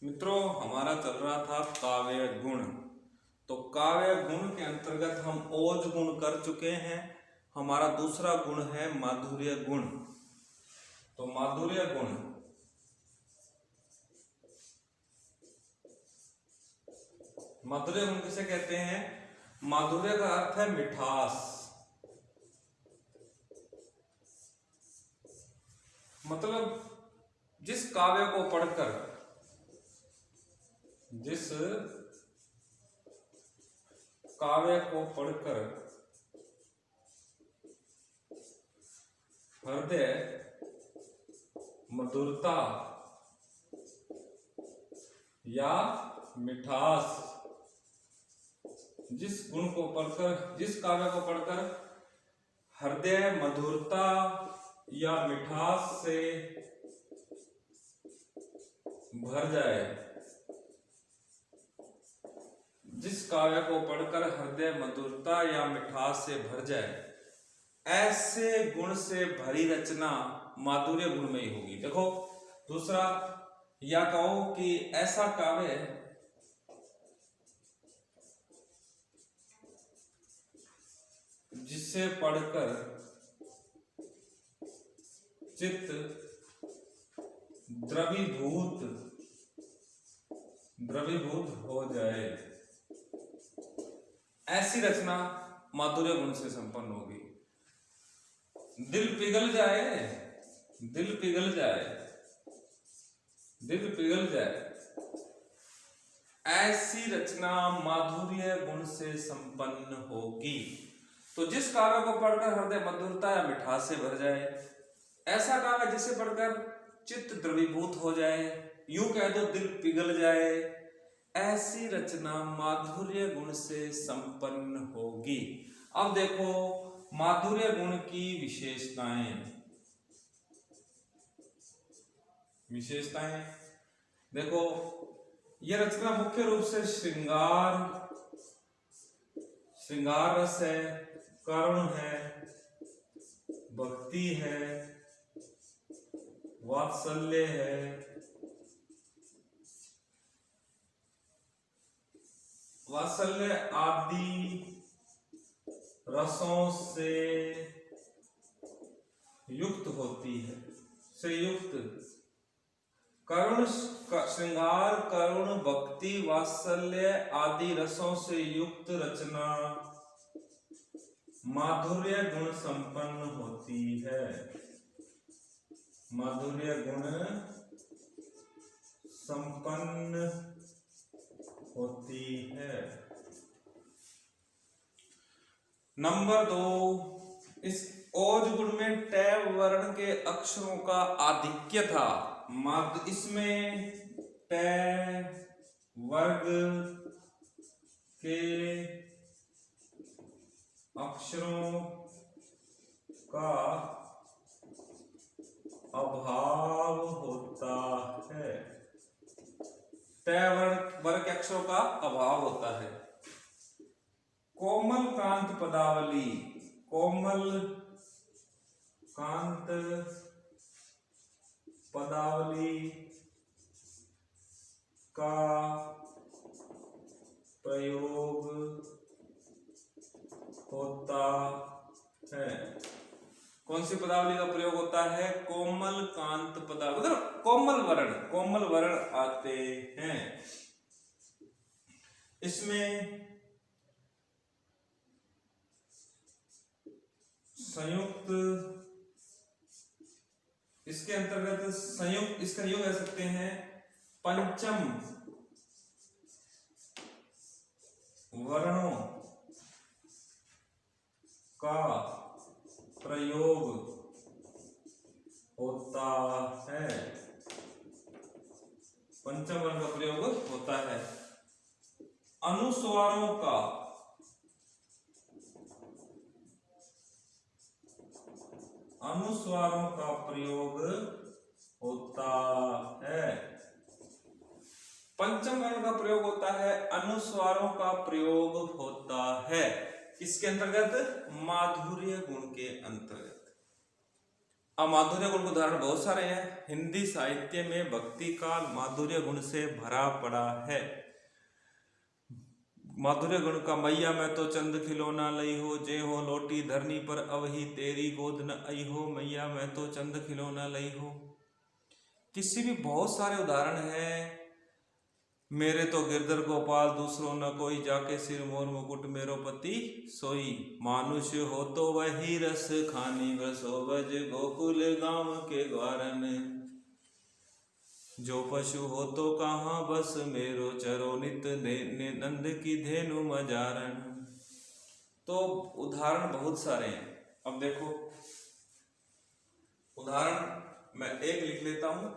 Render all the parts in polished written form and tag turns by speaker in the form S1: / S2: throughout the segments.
S1: मित्रों, हमारा चल रहा था काव्य गुण। तो काव्य गुण के अंतर्गत हम ओज गुण कर चुके हैं। हमारा दूसरा गुण है माधुर्य गुण। तो माधुर्य गुण किसे कहते हैं? माधुर्य का अर्थ है मिठास। मतलब जिस काव्य को पढ़कर हृदय मधुरता या मिठास, जिस काव्य को पढ़कर हृदय मधुरता या मिठास से भर जाए, जिस काव्य को पढ़कर हृदय मधुरता या मिठास से भर जाए, ऐसे गुण से भरी रचना माधुर्य गुण में ही होगी। देखो दूसरा, या कहो कि ऐसा काव्य जिसे पढ़कर चित्त द्रवीभूत हो जाए, ऐसी रचना माधुर्य गुण से संपन्न होगी। दिल पिघल जाए, ऐसी रचना माधुर्य गुण से संपन्न होगी। तो जिस काव्य को पढ़कर हृदय मधुरता या मिठास से भर जाए, ऐसा काव्य जिसे पढ़कर चित्त द्रवीभूत हो जाए, यूं कह दो दिल पिघल जाए, ऐसी रचना माधुर्य गुण से संपन्न होगी। अब देखो माधुर्य गुण की विशेषताएं देखो। यह रचना मुख्य रूप से श्रृंगार रस है, करुण है, भक्ति है, वात्सल्य है, आदि रसों से युक्त होती है। करुण श्रृंगार, करुण, भक्ति, वात्सल्य आदि रसों से युक्त रचना माधुर्य गुण संपन्न होती है। माधुर्य गुण संपन्न होती है। नंबर 2, इस ओज गुण में टै वर्ण के अक्षरों का आधिक्य था। इसमें टै वर्ग के अक्षरों का अभाव होता है। टै वर्ग के अक्षरों का अभाव होता है। कोमल कांत पदावली का प्रयोग होता है। कौन सी पदावली का प्रयोग होता है? कोमल कांत पदावली, मतलब कोमल वर्ण आते हैं। इसमें इसके अंतर्गत इसका योग कह सकते हैं, पंचम वर्णों का प्रयोग होता है। पंचम वर्ण का प्रयोग होता है। अनुस्वारों का प्रयोग होता है। पंचम वर्ण का प्रयोग होता है, अनुस्वारों का प्रयोग होता है। किसके अंतर्गत? माधुर्य गुण के अंतर्गत। अब माधुर्य गुण के उदाहरण बहुत सारे हैं। हिंदी साहित्य में भक्ति काल माधुर्य गुण से भरा पड़ा है। माधुर्य गुण का मैया मैं तो चंद खिलौना लई हो, जे हो लोटी धरनी पर अवही तेरी गोद न आई हो, मैया मैं तो चंद खिलौना लई हो। किसी भी बहुत सारे उदाहरण हैं। मेरे तो गिरधर गोपाल दूसरों न कोई, जाके सिर मोर मुकुट मेरो पति सोई, मानुष हो तो वही रस खानी, वसो बज गोकुल गांव के द्वारन, जो पशु हो तो कहाँ बस मेरो, चरो नित नंद की धेनु मजारन। तो उदाहरण बहुत सारे हैं। अब देखो उदाहरण मैं एक लिख लेता हूं।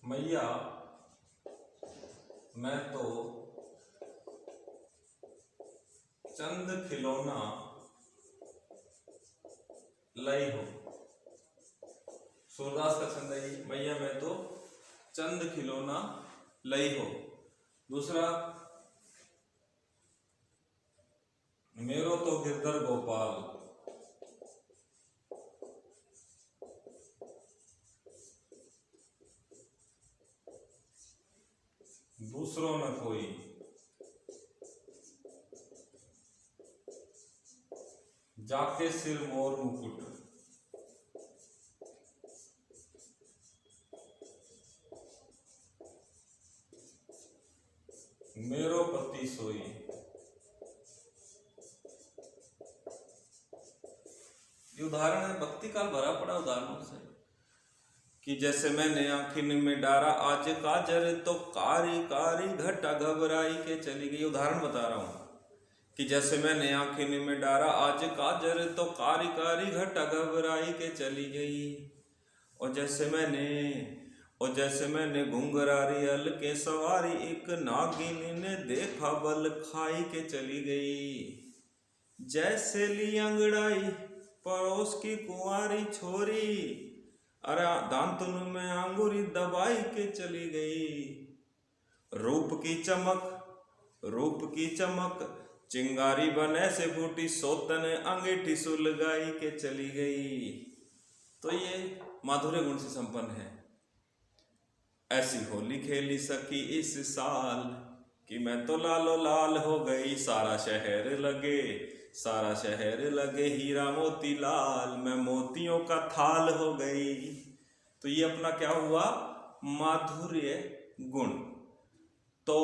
S1: मैया मैं तो चंद खिलौना लई हो। सूरदास का छंद है, मैया मैं तो चंद खिलौना लई हो। दूसरा, मेरो तो गिरधर गोपाल, दूसरों न कोई, जाके सिर मोर मुकुट, मेरो पति सोई। ये उदाहरण है, भक्ति काल भरा पड़ा उदाहरणों से। कि जैसे मैंने आखिन में डारा आज काजर, तो कारी कारी घटा घबराई के चली गई। उदाहरण बता रहा हूं कि जैसे मैंने आखिन में डारा आज काजर, तो कारी कारी घटा घबराई के चली गई। और जैसे मैंने घुंघरारी अल के सवारी, एक नागिन ने देखा बल खाई के चली गई। जैसे ली अंगड़ाई पड़ोस की कुंवारी छोरी, अरे दांतुन में अंगूरी दबाई के चली गई। रूप की चमक चिंगारी बने से फूटी, सोतन अंगीठी सुलगाई के चली गई। तो ये माधुर्य गुण से संपन्न है। ऐसी होली खेली सखी इस साल, कि मैं तो लालो लाल हो गई, सारा शहर लगे हीरा मोती लाल, मैं मोतियों का थाल हो गई। तो ये अपना क्या हुआ, माधुर्य गुण। तो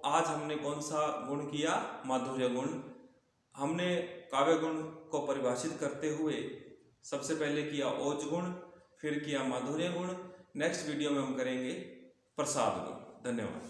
S1: आज हमने कौन सा गुण किया, माधुर्य गुण। हमने काव्य गुण को परिभाषित करते हुए सबसे पहले किया ओज गुण, फिर किया माधुर्य गुण। नेक्स्ट वीडियो में हम करेंगे प्रसाद गुण। धन्यवाद।